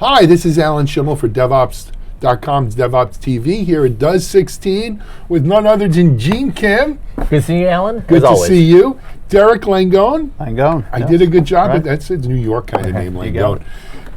Hi, this is Alan Schimmel for DevOps.com's DevOps TV here at Does 16 with none other than Gene Kim. Good to see you, Alan. Good to see you. Derek Langone. Langone. I did a good job, Right. but that's a New York kind of name, You got Langone.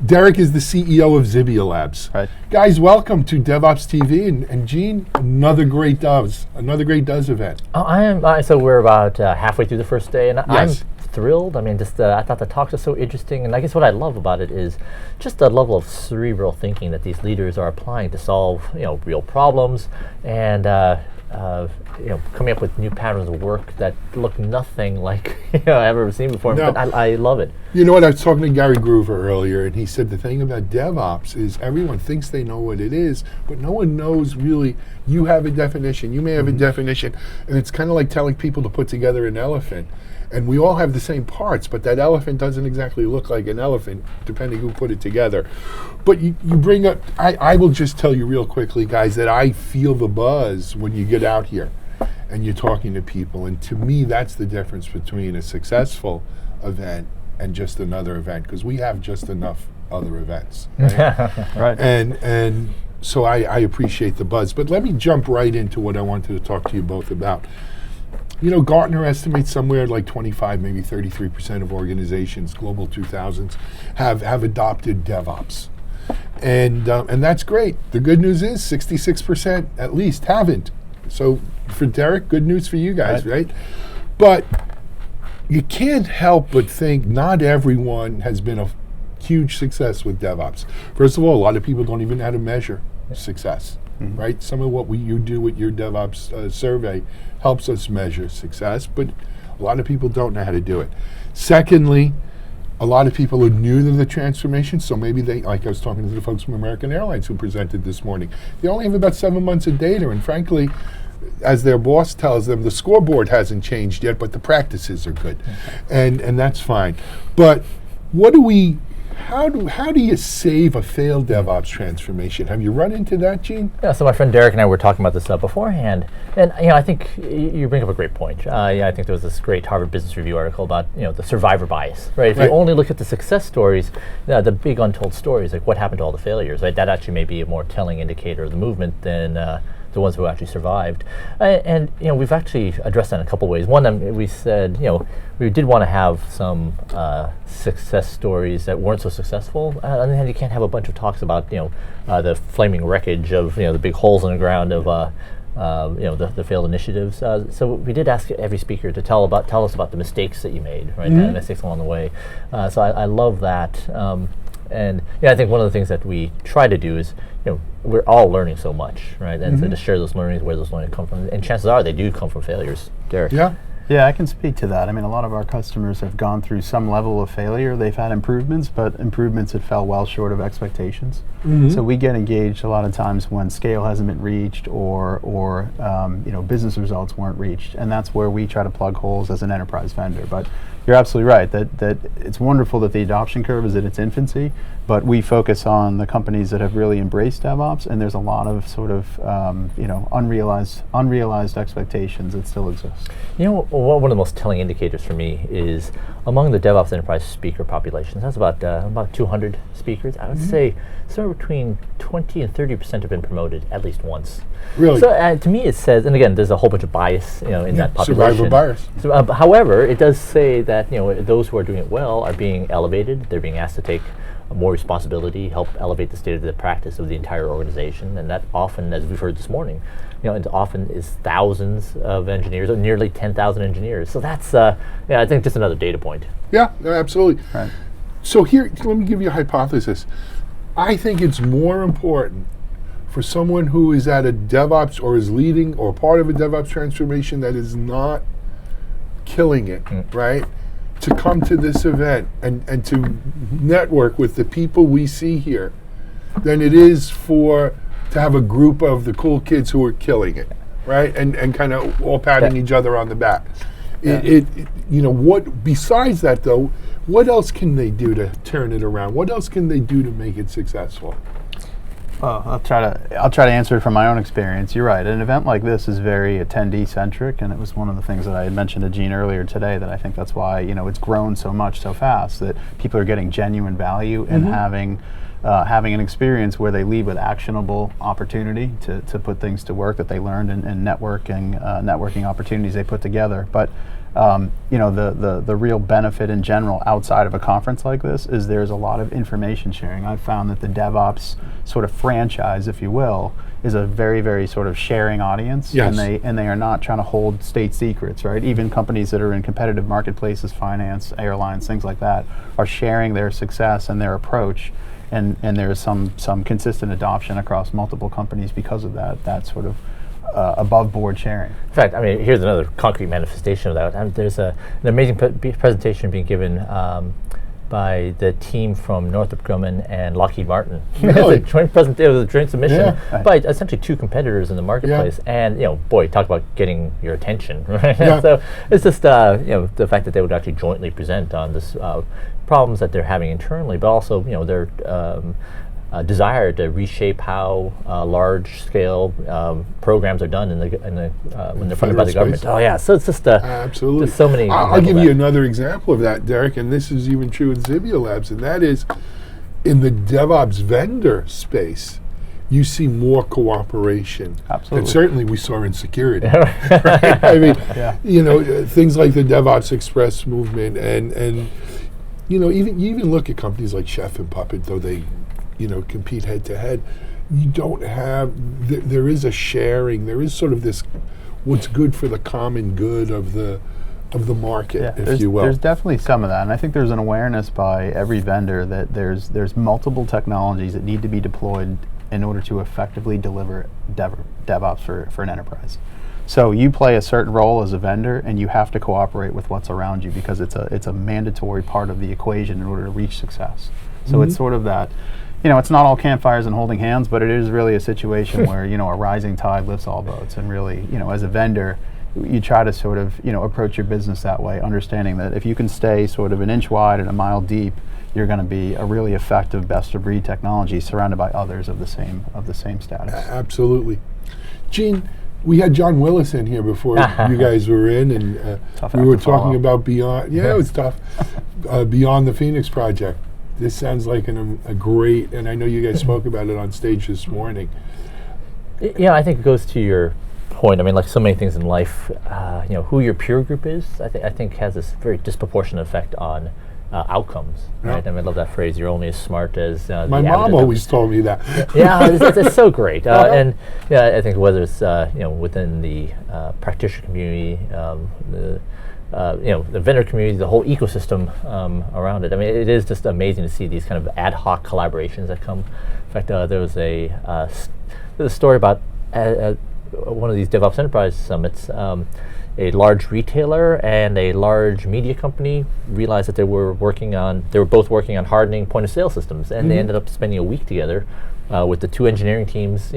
Derek is the CEO of Xebia Labs. Right. Guys, welcome to DevOps TV, and Gene, another great Does event. Oh, I am. So we're about halfway through the first day, and Yes. I'm thrilled. I mean, I thought the talks are so interesting, and I guess what I love about it is just the level of cerebral thinking that these leaders are applying to solve, real problems, and coming up with new patterns of work that look nothing like I've ever seen before. No. But I love it. You know what, I was talking to Gary Groover earlier, and he said the thing about DevOps is everyone thinks they know what it is, but no one knows really. You have a definition, you may have a definition, and it's kind of like telling people to put together an elephant. And we all have the same parts, but that elephant doesn't exactly look like an elephant, depending who put it together. But you bring up, I will just tell you real quickly, guys, that I feel the buzz when you get out here and you're talking to people. And to me, that's the difference between a successful event and just another event, because we have just enough other events. Right? Right. And so I appreciate the buzz. But let me jump right into what I wanted to talk to you both about. Gartner estimates somewhere like 25, maybe 33% of organizations, global 2000s, have adopted DevOps. And that's great. The good news is 66% at least haven't. So for Derek, good news for you guys, right? But you can't help but think not everyone has been a huge success with DevOps. First of all, a lot of people don't even know how to measure success. Right? Some of what you do with your DevOps survey helps us measure success, but a lot of people don't know how to do it. Secondly, a lot of people are new to the transformation, so maybe they, like I was talking to the folks from American Airlines who presented this morning, they only have about 7 months of data, and frankly, as their boss tells them, the scoreboard hasn't changed yet, but the practices are good, and that's fine. But how do you save a failed DevOps transformation? Have you run into that, Gene? Yeah, so my friend Derek and I were talking about this beforehand, and I think you bring up a great point. I think there was this great Harvard Business Review article about the survivor bias, right? If you only look at the success stories, the big untold stories, like what happened to all the failures, right? That actually may be a more telling indicator of the movement than the ones who actually survived. And we've actually addressed that in a couple ways. One, we said we did want to have some success stories that weren't so successful. On the other hand, you can't have a bunch of talks about the flaming wreckage of the big holes in the ground of the failed initiatives. So we did ask every speaker to tell us about the mistakes that you made, right? The mistakes along the way. So I love that. And I think one of the things that we try to do is, we're all learning so much, right? And so to share those learnings, where those learnings come from, and chances are they do come from failures. Derek? Yeah, I can speak to that. I mean, a lot of our customers have gone through some level of failure. They've had improvements, but improvements that fell well short of expectations. So we get engaged a lot of times when scale hasn't been reached or business results weren't reached, and that's where we try to plug holes as an enterprise vendor. But you're absolutely right that it's wonderful that the adoption curve is at its infancy, but we focus on the companies that have really embraced DevOps, and there's a lot of sort of unrealized expectations that still exist. One of the most telling indicators for me is among the DevOps enterprise speaker populations. That's about 200 speakers. I would say somewhere between 20 and 30% have been promoted at least once. Really? So to me, it says, and again, there's a whole bunch of bias, in that population. Survivor bias. So, however, it does say that those who are doing it well are being elevated. They're being asked to take more responsibility, help elevate the state of the practice of the entire organization, and that often, as we've heard this morning, it often is thousands of engineers, or nearly 10,000 engineers. So that's, I think, just another data point. Yeah, no, absolutely. Right. So here, let me give you a hypothesis. I think it's more important for someone who is at a DevOps or is leading or part of a DevOps transformation that is not killing it, right? To come to this event and to network with the people we see here than it is to have a group of the cool kids who are killing it, right? And kind of all patting each other on the back. What besides that though, what else can they do to turn it around? What else can they do to make it successful? Well, I'll try to answer it from my own experience. You're right. An event like this is very attendee centric, and it was one of the things that I had mentioned to Gene earlier today, that I think that's why it's grown so much so fast, that people are getting genuine value in having having an experience where they leave with actionable opportunity to put things to work that they learned and networking opportunities they put together. But the real benefit in general outside of a conference like this is there's a lot of information sharing. I've found that the DevOps sort of franchise, if you will, is a very, very sort of sharing audience. Yes. And they are not trying to hold state secrets, right? Even companies that are in competitive marketplaces, finance, airlines, things like that, are sharing their success and their approach. And there's some consistent adoption across multiple companies because of that sort of above board sharing. In fact, I mean, here's another concrete manifestation of that. There's an amazing presentation being given by the team from Northrop Grumman and Lockheed Martin. Really? It was a joint submission Yeah. by essentially two competitors in the marketplace. Yeah. And boy, talk about getting your attention, right? Yeah. So it's just the fact that they would actually jointly present on this problems that they're having internally, but also their desire to reshape how large-scale programs are done when they're funded by the government. space. Oh yeah, so it's just Absolutely. there's so many. I'll give you another example of that, Derek, and this is even true in Xebia Labs, and that is in the DevOps vendor space. You see more cooperation. Absolutely. And certainly we saw in security. Right? I mean, things like the DevOps Express movement, and you even look at companies like Chef and Puppet, though they compete head to head. You don't have, there is a sharing, there is sort of this, what's good for the common good of the market, if you will. There's definitely some of that, and I think there's an awareness by every vendor that there's multiple technologies that need to be deployed in order to effectively deliver DevOps for an enterprise. So you play a certain role as a vendor, and you have to cooperate with what's around you because it's a mandatory part of the equation in order to reach success. So it's sort of that. It's not all campfires and holding hands, but it is really a situation where, a rising tide lifts all boats. And really, as a vendor, you try to sort of, approach your business that way, understanding that if you can stay sort of an inch wide and a mile deep, you're going to be a really effective best-of-breed technology surrounded by others of the same status. Absolutely. Gene, we had John Willis in here before you guys were in, and we were talking about Beyond. Yeah, it was tough. Beyond the Phoenix Project. This sounds like a great, and I know you guys spoke about it on stage this morning. Yeah, I think it goes to your point. I mean, like so many things in life, who your peer group is, I think has this very disproportionate effect on outcomes. Yeah. Right? I mean, I love that phrase. You're only as smart as My mom always told me that. Yeah, it's so great. And I think whether it's within the practitioner community, the vendor community, the whole ecosystem around it. I mean, it is just amazing to see these kind of ad hoc collaborations that come. In fact, there was a story about one of these DevOps Enterprise Summits. A large retailer and a large media company realized that they were both working on hardening point of sale systems, and they ended up spending a week together with the two engineering teams,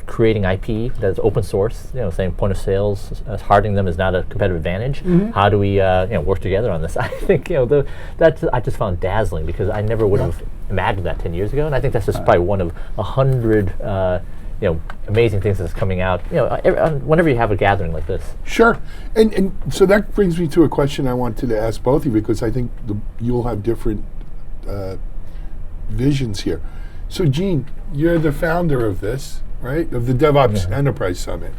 creating IP that's open source, saying point of sales, hardening them is not a competitive advantage. How do we work together on this? I think that I just found dazzling because I never would have imagined that 10 years ago, and I think that's just probably one of 100 amazing things that's coming out whenever you have a gathering like this. Sure. And so that brings me to a question I wanted to ask both of you, because I think you'll have different visions here. So Gene, you're the founder of this, right? Of the DevOps Enterprise Summit.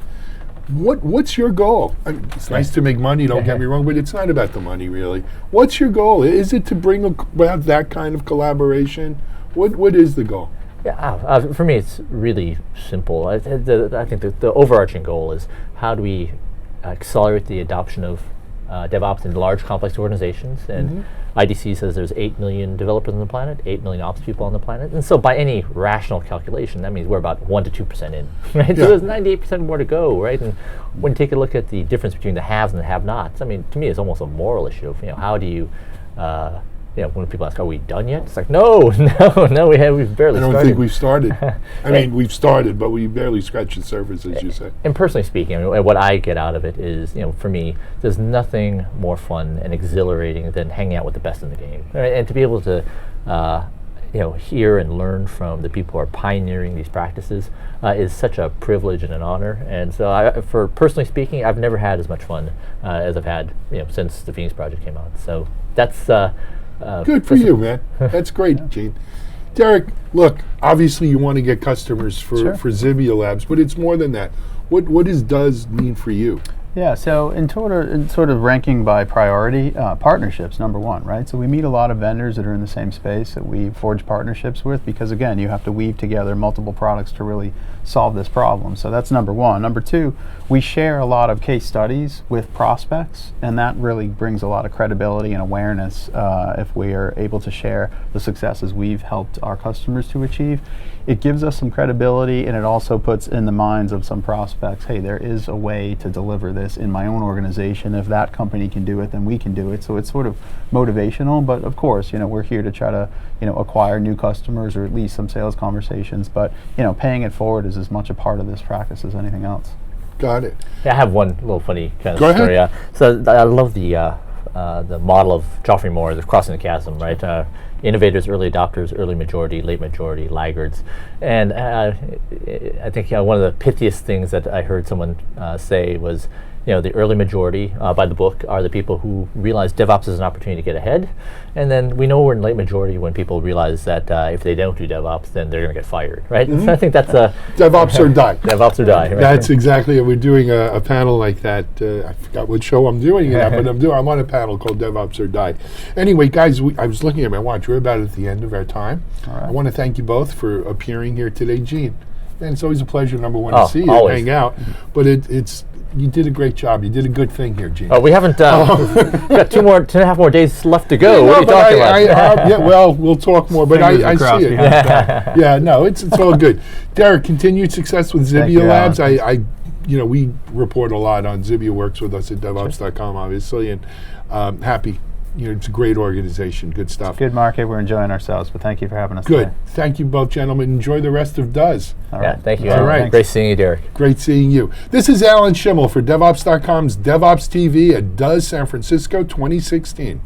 What's your goal? I mean, it's nice to make money, don't get me wrong, but it's not about the money really. What's your goal? Is it to bring about that kind of collaboration? What is the goal? Yeah, for me, it's really simple. I think the overarching goal is how do we accelerate the adoption of DevOps in large, complex organizations. And IDC says there's 8 million developers on the planet, 8 million ops people on the planet. And so by any rational calculation, that means we're about 1 to 2% in, right? Yeah. So there's 98% more to go, right? And when you take a look at the difference between the haves and the have-nots, I mean, to me, it's almost a moral issue of, how do you, when people ask, are we done yet? It's like, no, we've barely started. I don't think we've started. I mean, we've started, but we barely scratched the surface, as you say. And personally speaking, I mean, what I get out of it is, for me, there's nothing more fun and exhilarating than hanging out with the best in the game. Right? And to be able to, hear and learn from the people who are pioneering these practices is such a privilege and an honor. And so, for personally speaking, I've never had as much fun as I've had, since the Phoenix Project came out. So that's. Good for you, man. That's great, Gene. Derek, look, obviously you want to get customers for Xebia Labs, but it's more than that. What does mean for you? Yeah, so in sort of ranking by priority, partnerships, number one, right? So we meet a lot of vendors that are in the same space that we forge partnerships with because, again, you have to weave together multiple products to really solve this problem. So that's number one. Number two, we share a lot of case studies with prospects, and that really brings a lot of credibility and awareness if we are able to share the successes we've helped our customers to achieve. It gives us some credibility, and it also puts in the minds of some prospects, hey, there is a way to deliver this in my own organization. If that company can do it, then we can do it. So it's sort of motivational, but of course, we're here to try to, acquire new customers or at least some sales conversations. But, paying it forward is as much a part of this practice as anything else. Got it. Yeah, I have one little funny kind of Go story. ahead. So I love the model of Joffrey Moore, the crossing the chasm, right? Innovators, early adopters, early majority, late majority, laggards. And I think one of the pithiest things that I heard someone say was, the early majority by the book are the people who realize DevOps is an opportunity to get ahead. And then we know we're in late majority when people realize that if they don't do DevOps, then they're going to get fired, right? So I think that's DevOps or die. DevOps or die. Right? That's exactly it. We're doing a panel like that. I forgot what show I'm doing it at, but I'm on a panel called DevOps or Die. Anyway, guys, I was looking at my watch. We're about at the end of our time. All right. I want to thank you both for appearing here today. Gene, man, it's always a pleasure, number one, to see you, always. hang out. But you did a great job. You did a good thing here, Gene. Oh, we haven't got 2.5 more days left to go. What are you talking about? Yeah, well, we'll talk more, but I see it. Yeah, no, it's all good. Derek, continued success with Xebia Labs. We report a lot on Xebia, works with us at DevOps.com, obviously, and happy. It's a great organization. Good stuff. Good market. We're enjoying ourselves, but thank you for having us Good. today. Thank you both, gentlemen. Enjoy the rest of Does. All right. Thank you. All right. Great seeing you, Derek. Great seeing you. This is Alan Schimmel for DevOps.com's DevOps TV at Does San Francisco 2016.